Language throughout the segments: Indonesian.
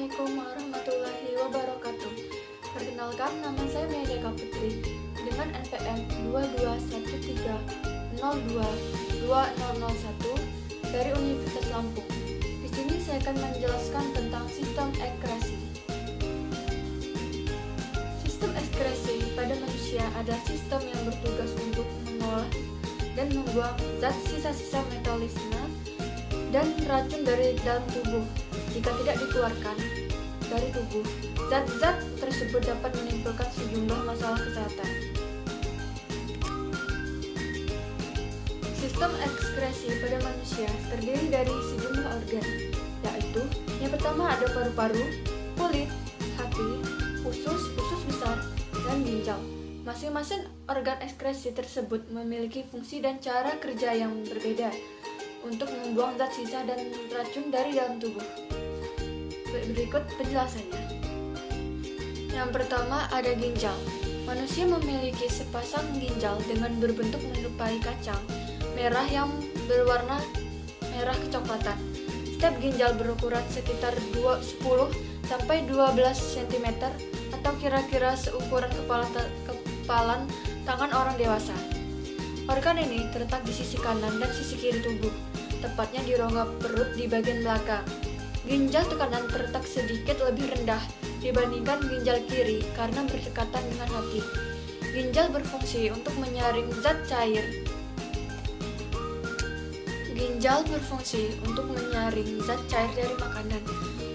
Assalamualaikum warahmatullahi wabarakatuh. Perkenalkan, nama saya Mia Putri dengan NPM 2213022001 dari Universitas Lampung. Di sini saya akan menjelaskan tentang sistem ekskresi. Sistem ekskresi pada manusia adalah sistem yang bertugas untuk mengolah dan membuang zat sisa-sisa metabolisme dan racun dari dalam tubuh. Jika tidak dikeluarkan dari tubuh, zat-zat tersebut dapat menimbulkan sejumlah masalah kesehatan. Sistem ekskresi pada manusia terdiri dari sejumlah organ, yaitu yang pertama ada paru-paru, kulit, hati, usus besar, dan ginjal. Masing-masing organ ekskresi tersebut memiliki fungsi dan cara kerja yang berbeda untuk membuang zat sisa dan racun dari dalam tubuh. Berikut penjelasannya. Yang pertama ada ginjal. Manusia memiliki sepasang ginjal dengan berbentuk menyerupai kacang merah yang berwarna merah kecoklatan. Setiap ginjal berukuran sekitar 10-12 cm atau kira-kira seukuran kepalan tangan orang dewasa. Organ ini terletak di sisi kanan dan sisi kiri tubuh, tepatnya di rongga perut di bagian belakang. Ginjal kanan terletak sedikit lebih rendah dibandingkan ginjal kiri karena berdekatan dengan hati. Ginjal berfungsi untuk menyaring zat cair. Ginjal berfungsi untuk menyaring zat cair dari makanan,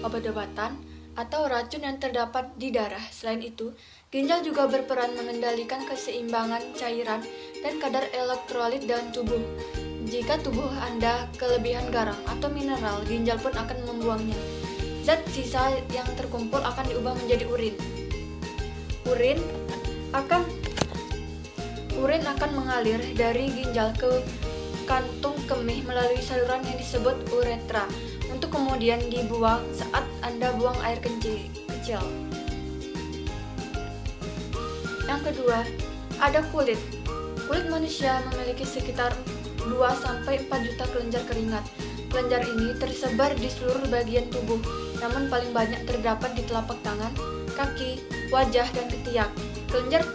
obat-obatan, atau racun yang terdapat di darah. Selain itu, ginjal juga berperan mengendalikan keseimbangan cairan dan kadar elektrolit dalam tubuh. Jika tubuh Anda kelebihan garam atau mineral, ginjal pun akan membuangnya. Zat sisa yang terkumpul akan diubah menjadi urin. Urin akan mengalir dari ginjal ke kantung kemih melalui saluran yang disebut uretra untuk kemudian dibuang saat Anda buang air kecil. Yang kedua, ada kulit. Kulit manusia memiliki sekitar 2-4 juta kelenjar keringat. Kelenjar ini tersebar di seluruh bagian tubuh, namun paling banyak terdapat di telapak tangan, kaki, wajah, dan ketiak. Kelenjar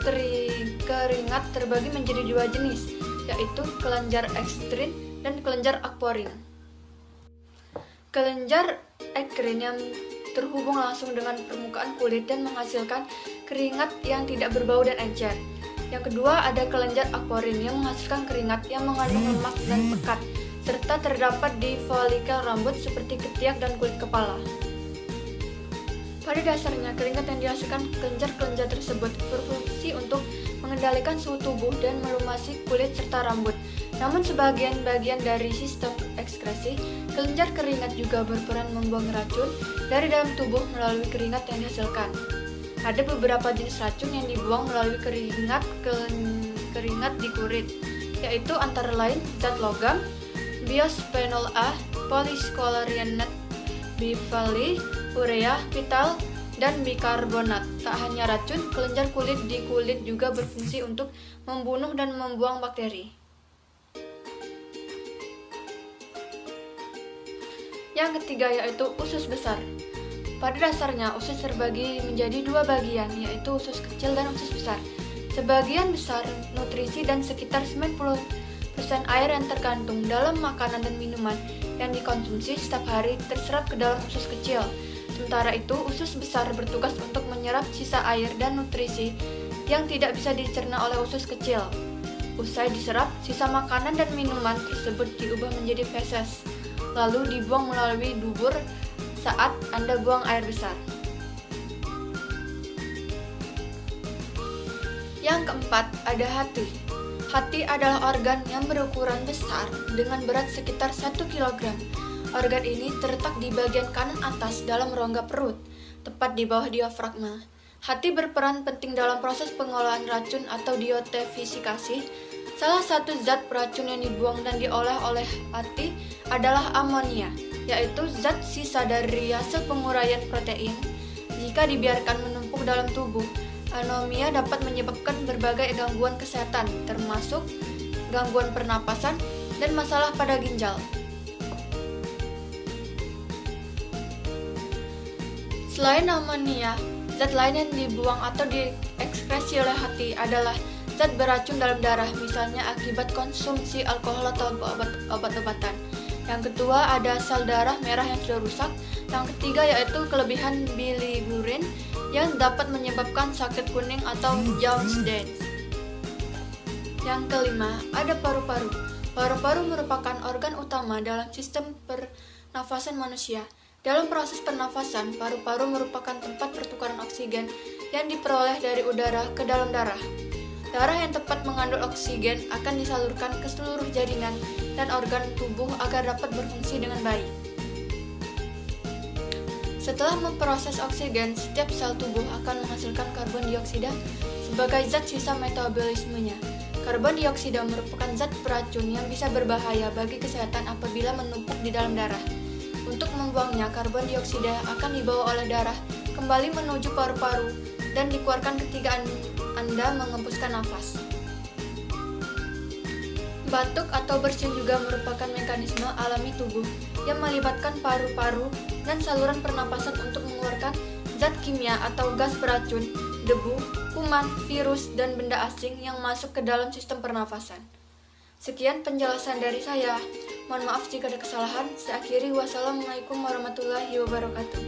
keringat terbagi menjadi dua jenis, yaitu kelenjar ekstrin dan kelenjar aporin. Kelenjar ekstrin yang terhubung langsung dengan permukaan kulit dan menghasilkan keringat yang tidak berbau dan encer. Yang kedua ada kelenjar aporin yang menghasilkan keringat yang mengandung lemak dan pekat, serta terdapat di folikel rambut seperti ketiak dan kulit kepala. Pada dasarnya, keringat yang dihasilkan kelenjar-kelenjar tersebut berfungsi untuk mengendalikan suhu tubuh dan melumasi kulit serta rambut. Namun sebagian bagian dari sistem ekskresi, kelenjar keringat juga berperan membuang racun dari dalam tubuh melalui keringat yang dihasilkan. Ada beberapa jenis racun yang dibuang melalui keringat di kulit, yaitu antara lain zat logam, bisphenol A, polisklorianat, bifali, urea, vital, dan bikarbonat. Tak hanya racun, kelenjar kulit di kulit juga berfungsi untuk membunuh dan membuang bakteri. Yang ketiga yaitu usus besar. Pada dasarnya, usus terbagi menjadi dua bagian, yaitu usus kecil dan usus besar. Sebagian besar nutrisi dan sekitar 90% air yang terkandung dalam makanan dan minuman yang dikonsumsi setiap hari terserap ke dalam usus kecil. Sementara itu, usus besar bertugas untuk menyerap sisa air dan nutrisi yang tidak bisa dicerna oleh usus kecil. Usai diserap, sisa makanan dan minuman tersebut diubah menjadi feses, lalu dibuang melalui dubur saat Anda buang air besar. Yang keempat, ada hati. Hati adalah organ yang berukuran besar dengan berat sekitar 1 kg. Organ ini terletak di bagian kanan atas dalam rongga perut, tepat di bawah diafragma. Hati berperan penting dalam proses pengolahan racun atau detoksifikasi. Salah satu zat beracun yang dibuang dan diolah oleh hati adalah amonia, yaitu zat sisa dari hasil penguraian protein. Jika dibiarkan menumpuk dalam tubuh, anomia dapat menyebabkan berbagai gangguan kesehatan, termasuk gangguan pernapasan dan masalah pada ginjal. Selain amonia, zat lain yang dibuang atau diekskresi oleh hati adalah zat beracun dalam darah, misalnya akibat konsumsi alkohol atau obat-obatan. Yang kedua ada sel darah merah yang sudah rusak. Yang ketiga yaitu kelebihan bilirubin yang dapat menyebabkan sakit kuning atau jaundice. Yang kelima ada paru-paru. Paru-paru merupakan organ utama dalam sistem pernafasan manusia. Dalam proses pernafasan, paru-paru merupakan tempat pertukaran oksigen yang diperoleh dari udara ke dalam darah. Darah yang tepat mengandung oksigen akan disalurkan ke seluruh jaringan dan organ tubuh agar dapat berfungsi dengan baik. Setelah memproses oksigen, setiap sel tubuh akan menghasilkan karbon dioksida sebagai zat sisa metabolismenya. Karbon dioksida merupakan zat beracun yang bisa berbahaya bagi kesehatan apabila menumpuk di dalam darah. Untuk membuangnya, karbon dioksida akan dibawa oleh darah kembali menuju paru-paru dan dikeluarkan ketika Anda mengembuskan nafas. Batuk atau bersin juga merupakan mekanisme alami tubuh yang melibatkan paru-paru dan saluran pernapasan untuk mengeluarkan zat kimia atau gas beracun, debu, kuman, virus, dan benda asing yang masuk ke dalam sistem pernafasan. Sekian penjelasan dari saya. Mohon maaf jika ada kesalahan. Saya akhiri. Wassalamualaikum warahmatullahi wabarakatuh.